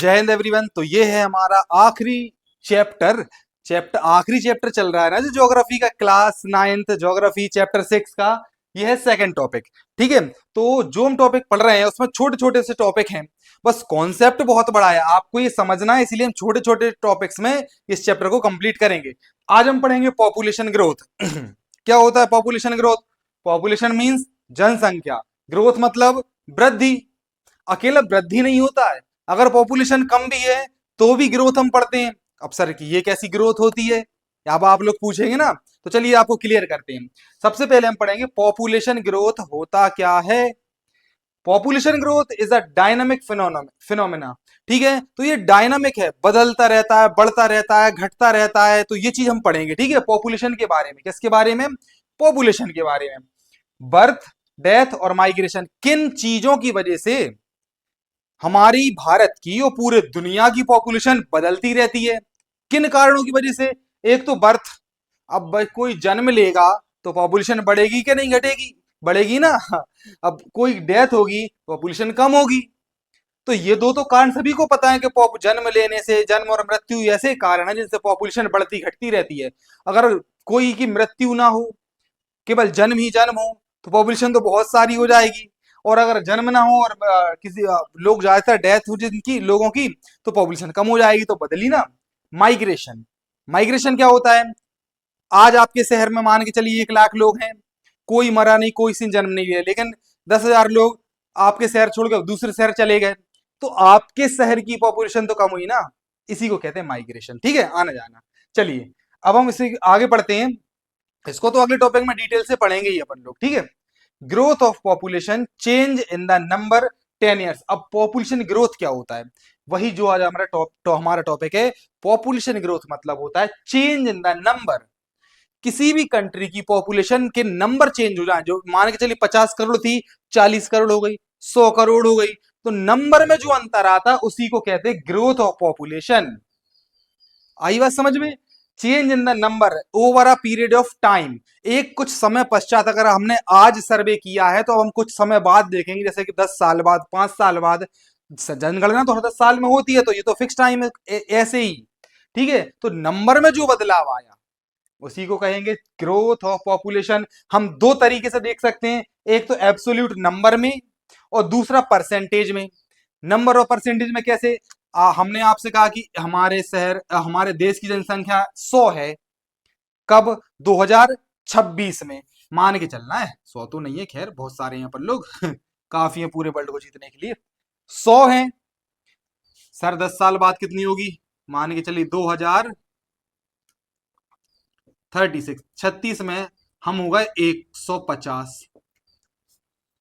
जय हिंद एवरीवन। तो ये है हमारा आखिरी चैप्टर आखिरी चैप्टर चल रहा है ना जो ज्योग्राफी का, क्लास 9th ज्योग्राफी चैप्टर 6 का। ये है सेकंड टॉपिक। ठीक है, तो जो हम टॉपिक पढ़ रहे हैं उसमें छोटे छोटे से टॉपिक हैं, बस कॉन्सेप्ट बहुत बड़ा है, आपको ये समझना है, इसलिए हम छोटे छोटे टॉपिक्स में इस चैप्टर को कंप्लीट करेंगे। आज हम पढ़ेंगे पॉपुलेशन ग्रोथ। क्या होता है पॉपुलेशन ग्रोथ? पॉपुलेशन मीन्स जनसंख्या, ग्रोथ मतलब वृद्धि। अकेला वृद्धि नहीं होता है, अगर पॉपुलेशन कम भी है तो भी ग्रोथ हम पढ़ते हैं। अब सर की ये कैसी ग्रोथ होती है, अब आप लोग पूछेंगे ना, तो चलिए आपको क्लियर करते हैं। सबसे पहले हम पढ़ेंगे पॉपुलेशन ग्रोथ होता क्या है। Population growth is a dynamic phenomena. ठीक है, तो ये डायनामिक है, बदलता रहता है, बढ़ता रहता है, घटता रहता है, तो ये चीज हम पढ़ेंगे। ठीक है, पॉपुलेशन के बारे में। किसके बारे में? पॉपुलेशन के बारे में। बर्थ, डेथ और माइग्रेशन, किन चीजों की वजह से हमारी भारत की और पूरे दुनिया की पॉपुलेशन बदलती रहती है? किन कारणों की वजह से? एक तो बर्थ, अब कोई जन्म लेगा तो पॉपुलेशन बढ़ेगी कि नहीं घटेगी? बढ़ेगी ना। अब कोई डेथ होगी, पॉपुलेशन कम होगी। तो ये दो तो कारण सभी को पता है कि जन्म लेने से, जन्म और मृत्यु ऐसे कारण है जिनसे पॉपुलेशन बढ़ती घटती रहती है। अगर कोई की मृत्यु ना हो, केवल जन्म ही जन्म हो, तो पॉपुलेशन तो बहुत सारी हो जाएगी। और अगर जन्म ना हो और किसी लोग ज्यादातर डेथ हो जिनकी लोगों की, तो पॉपुलेशन कम हो जाएगी, तो बदली ना। माइग्रेशन, माइग्रेशन क्या होता है? आज आपके शहर में मान के चलिए 1 लाख लोग हैं, कोई मरा नहीं, कोई सी जन्म नहीं लिया, लेकिन 10,000 लोग आपके शहर छोड़कर दूसरे शहर चले गए, तो आपके शहर की पॉपुलेशन तो कम हुई ना। इसी को कहते हैं माइग्रेशन। ठीक है, आना जाना। चलिए अब हम इसे आगे बढ़ते हैं, इसको तो अगले टॉपिक में डिटेल से पढ़ेंगे ही अपन लोग। ठीक है, growth of population change in the number 10 years. अब पॉपुलेशन ग्रोथ क्या होता है? वही जो आज हमारा टॉपिक है। पॉपुलेशन ग्रोथ मतलब होता है चेंज इन द नंबर। किसी भी कंट्री की पॉपुलेशन के नंबर चेंज हो जाए, जो मान के चलिए 50 करोड़ थी, 40 करोड़ हो गई, 100 करोड़ हो गई, तो नंबर में जो अंतर आता उसी को कहते हैं ग्रोथ ऑफ पॉपुलेशन। आई बात समझ में? Change in the number over a period of time, एक कुछ समय पश्चात। अगर हमने आज सर्वे किया है तो हम कुछ समय बाद देखेंगे, जैसे कि 10 साल बाद, 5 साल बाद। जनगणना तो हर 10 साल में होती है, तो ये तो फिक्स टाइम है, ऐसे ही। ठीक है, तो नंबर में जो बदलाव आया उसी को कहेंगे ग्रोथ ऑफ पॉपुलेशन। हम दो तरीके से देख सकते हैं, एक तो एब्सोल्यूट नंबर में और दूसरा परसेंटेज में। नंबर और परसेंटेज में कैसे? हमने आपसे कहा कि हमारे देश की जनसंख्या 100 है। कब? 2026 में। मान के चलना है, 100 तो नहीं है, खैर बहुत सारे हैं अपन लोग। काफी है पूरे वर्ल्ड को जीतने के लिए। 100 है सर, 10 साल बाद कितनी होगी? मान के चलिए 2036, 36 में हम हो गए 150,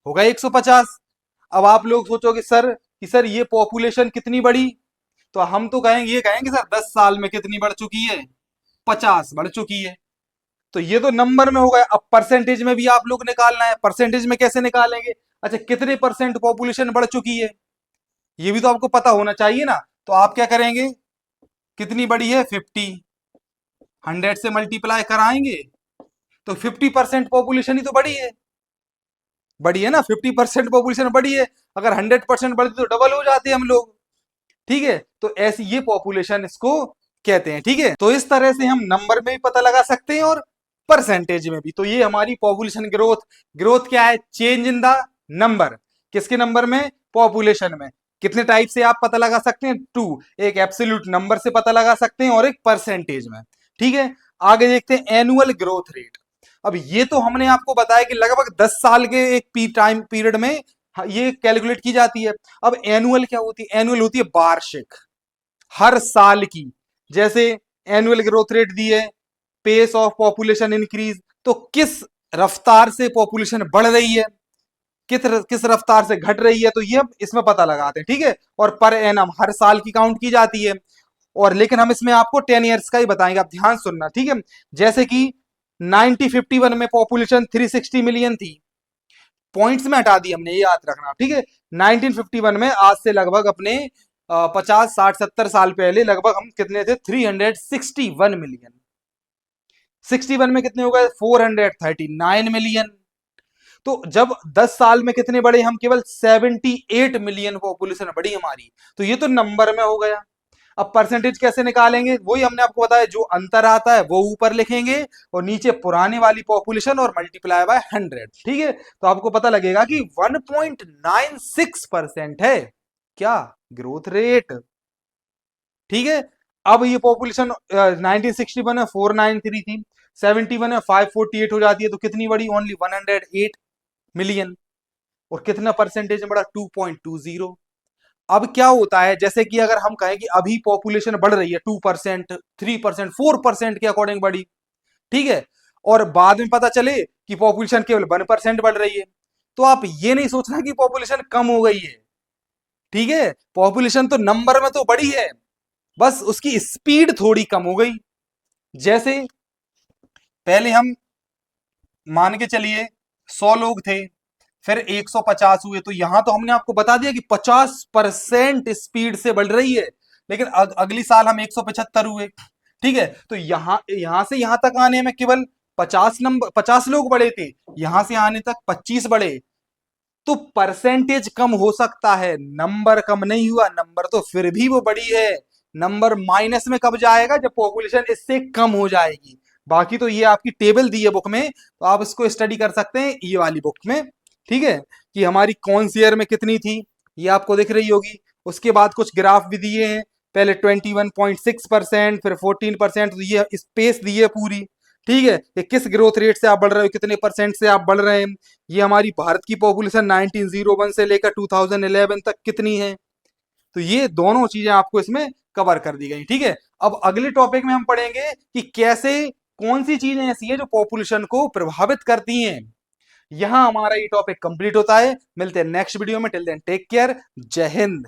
हो गए 150। अब आप लोग सोचोगे सर ये पॉपुलेशन कितनी बढ़ी, तो हम तो कहेंगे सर 10 साल में कितनी बढ़ चुकी है? 50 बढ़ चुकी है। तो ये तो नंबर में हो गया। अब परसेंटेज में भी आप लोग निकालना है। परसेंटेज में कैसे निकालेंगे? अच्छा, कितने परसेंट पॉपुलेशन बढ़ चुकी है, ये भी तो आपको पता होना चाहिए ना। तो आप क्या करेंगे? कितनी बढ़ी है? 50, 100 से मल्टीप्लाई कराएंगे तो 50% पॉपुलेशन ही तो बढ़ी है ना। 50% पॉपुलेशन बढ़ी है, अगर 100% बढ़ती तो डबल हो जाते हम लोग। ठीक है, तो ऐसी ये पॉपुलेशन इसको कहते हैं। ठीक है, तो इस तरह से हम नंबर में भी पता लगा सकते हैं और परसेंटेज में भी। तो ये हमारी पॉपुलेशन ग्रोथ। ग्रोथ क्या है? Change in the number. किसके नंबर में? पॉपुलेशन में। कितने टाइप से आप पता लगा सकते हैं? 2, एक एब्सोल्यूट नंबर से पता लगा सकते हैं और एक परसेंटेज में। ठीक है, आगे देखते हैं एनुअल ग्रोथ रेट। अब ये तो हमने आपको बताया कि लगभग 10 साल के एक टाइम पीरियड में ये कैलकुलेट की जाती है। अब एनुअल क्या होती है? एनुअल होती है वार्षिक, हर साल की। जैसे एनुअल ग्रोथ रेट दी है, पेस ऑफ पॉपुलेशन इंक्रीज, तो किस रफ्तार से पॉपुलेशन बढ़ रही है, किस रफ्तार से घट रही है, तो ये इसमें पता लगाते हैं। ठीक है, और पर एनम हर साल की काउंट की जाती है। और लेकिन हम इसमें आपको 10 ईयर्स का ही बताएंगे, आप ध्यान सुनना। ठीक है, जैसे कि 1951 में पॉपुलेशन 360 मिलियन थी, पॉइंट्स में हटा दी हमने, ये याद रखना। ठीक है, 1951 में, आज से लगभग अपने 50, 60, 70 साल पहले लगभग हम कितने थे? 361 मिलियन। 61 में कितने हो गए? 439 मिलियन। तो जब 10 साल में कितने बढ़े हम, केवल 78 मिलियन पॉपुलेशन बढ़ी हमारी। तो ये तो नंबर में हो गया। अब परसेंटेज कैसे निकालेंगे, वही हमने आपको बताया, जो अंतर आता है वो ऊपर लिखेंगे और नीचे पुराने वाली पॉपुलेशन और मल्टीप्लाई बाय 100। ठीक है, तो आपको पता लगेगा कि 1.96% है क्या ग्रोथ रेट। ठीक है, अब ये पॉपुलेशन 1961 में 493 थी, 71 में 548 हो जाती है, तो कितनी बड़ी, ओनली 108 मिलियन। और कितना परसेंटेज में बढ़ा, 2.20। अब क्या होता है, जैसे कि अगर हम कहें कि अभी पॉपुलेशन बढ़ रही है 2%, 3%, 4% के अकॉर्डिंग बढ़ी, ठीक है, और बाद में पता चले कि पॉपुलेशन केवल 1% बढ़ रही है, तो आप ये नहीं सोचना कि पॉपुलेशन कम हो गई है। ठीक है, पॉपुलेशन तो नंबर में तो बढ़ी है, बस उसकी स्पीड थोड़ी कम हो गई। जैसे पहले हम मान के चलिए 100 लोग थे, फिर 150 हुए, तो यहां तो हमने आपको बता दिया कि 50% स्पीड से बढ़ रही है। लेकिन अगली साल हम 175 हुए, ठीक है, तो यहां से यहां तक आने में केवल 50 लोग बढ़े थे, यहां से आने तक 25 बढ़े। तो परसेंटेज कम हो सकता है, नंबर कम नहीं हुआ, नंबर तो फिर भी वो बड़ी है। नंबर माइनस में कब जाएगा, जब पॉपुलेशन इससे कम हो जाएगी। बाकी तो ये आपकी टेबल दी है बुक में, तो आप इसको स्टडी कर सकते हैं ये वाली बुक में। ठीक है, कि हमारी कौन सी ईयर में कितनी थी, ये आपको दिख रही होगी। उसके बाद कुछ ग्राफ भी दिए हैं, पहले 21.6%, फिर 14%, तो ये स्पेस दी है पूरी। ठीक है, कि किस ग्रोथ रेट से आप बढ़ रहे हो, कितने परसेंट से आप बढ़ रहे हैं। ये हमारी भारत की पॉपुलेशन 1901 से लेकर 2011 तक कितनी है, तो ये दोनों चीजें आपको इसमें कवर कर दी गई। ठीक है, अब अगले टॉपिक में हम पढ़ेंगे कि कैसे, कौन सी चीजें ऐसी है जो पॉपुलेशन को प्रभावित करती हैं। यहां हमारा ये टॉपिक कंप्लीट होता है। मिलते हैं नेक्स्ट वीडियो में, टिल देन टेक केयर, जय हिंद।